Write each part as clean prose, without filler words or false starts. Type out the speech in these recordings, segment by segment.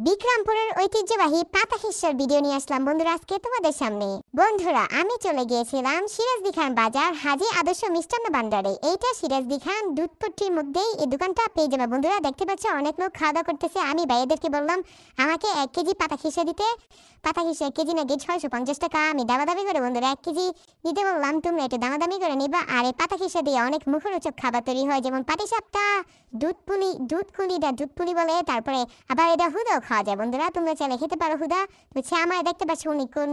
বিক্রমপুরের ঐতিহ্যবাহী পাতা খিস্সার ভিডিও নিয়ে আসলাম বন্ধুরা আজকে তোমাদের সামনে। বন্ধুরা আমি চলে গিয়েছিলাম সিরাজদি খান বাজার হাজি আদর্শ মিষ্টান্ন ভান্ডারে। এইটা সিরাজদি খান দুধপট্টির মধ্যেই এই দোকানটা পেয়ে যাবে। বন্ধুরা দেখতে পাচ্ছ অনেক লোক খাওয়া দাওয়া করতেছে। আমি ভাইয়াদেরকে বললাম আমাকে 1 কেজি পাতা খিস্সা দিতে। পাতা খিস্সা 1 কেজি নাকি 650 টাকা। আমি দামাদামি করে বন্ধুরা 1 কেজি দিতে বললাম, তোমরা একটু দামাদামি করে নিবা। আর এই পাতা খিস্সা দিয়ে অনেক মুখরোচক খাবার তৈরি হয়, যেমন পাটিসাপটা, দুধ পুলি বলে। তারপরে আবার এটা হুদাও খাওয়া যায়। বন্ধুরা তোমরা চাইলে খেতে পারো হুদা। বলছে আমার দেখতে পাচ্ছ উনি কোন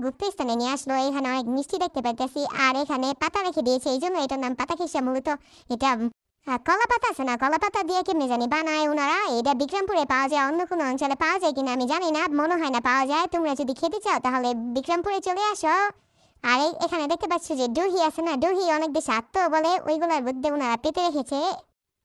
গুপ্ত স্থানে নিয়ে আসলো। এখানে অনেক মিষ্টি দেখতে পাইতেছি আর এখানে পাতা রেখে দিয়েছে, এই জন্য এটার নাম পাতা খিস্সা। মূলত এটা কলা পাতা আছে না, কলা পাতা দিয়ে কেমনি জানি বানায় ওনারা। এটা বিক্রমপুরে পাওয়া যায়, অন্য কোনো অঞ্চলে পাওয়া যায় কিনা আমি জানি না, মনে হয় না পাওয়া যায়। তোমরা যদি খেতে চাও তাহলে বিক্রমপুরে চলে আসো। আর এখানে দেখতে পাচ্ছ যে দহি আছে না, দহি অনেক বেশি আত্ম বলে, ওইগুলোর মধ্যে ওনারা পেতে রেখেছে।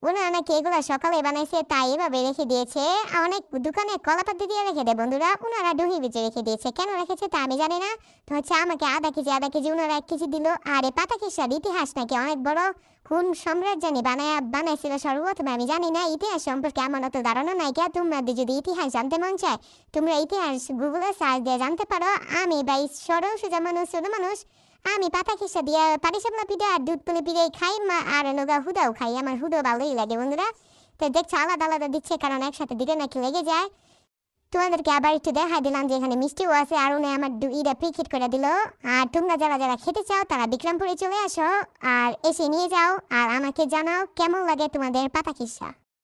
ওনারা নাকি এগুলো সকালে বানাইছে তাই এভাবে রেখে দিয়েছে। অনেক দোকানে কলাপাতা দিয়ে রেখে দেয় বন্ধুরা, ওনারা দহি বেঁচে রেখে দিয়েছে। কেন রেখেছে তা আমি জানি না। তো হচ্ছে আমাকে আধা কেজি ওনারা 1 কেজি দিল। আর এই পাতা খিস্সার ইতিহাস নাকি অনেক বড়। কোন সম্রাট জানি বানাইছিল সর্বপ্রথম আমি জানি না। ইতিহাস সম্পর্কে আমার অত ধারণা নাই। কে তোমাদের যদি ইতিহাস জানতে মন চায় তোমরা ইতিহাস গুগলে সার্চ দিয়ে জানতে পারো। আমি ভাই সরল সোজা মানুষ, ছোট মানুষ। আমি পাতা খিস্সা দিয়ে পাটিসাপলা পিঠা আর দুধ পুলি পিঠে খাই, আর নৌকা হুদাও খাই। আমার হুদো ভালোই লাগে বন্ধুরা। তো দেখছো আলাদা আলাদা দিচ্ছে, কারণ একসাথে দিলে নাকি লেগে যায়। তোমাদেরকে আবার একটু দেখাই দিলাম যে এখানে মিষ্টিও আছে, আর উনি আমার ইটা প্যাকেট করে দিল। আর তোমরা যারা যারা খেতে চাও তারা বিক্রমপুরে চলে আসো আর এসে নিয়ে যাও, আর আমাকে জানাও কেমন লাগে তোমাদের পাতা খিস্সা।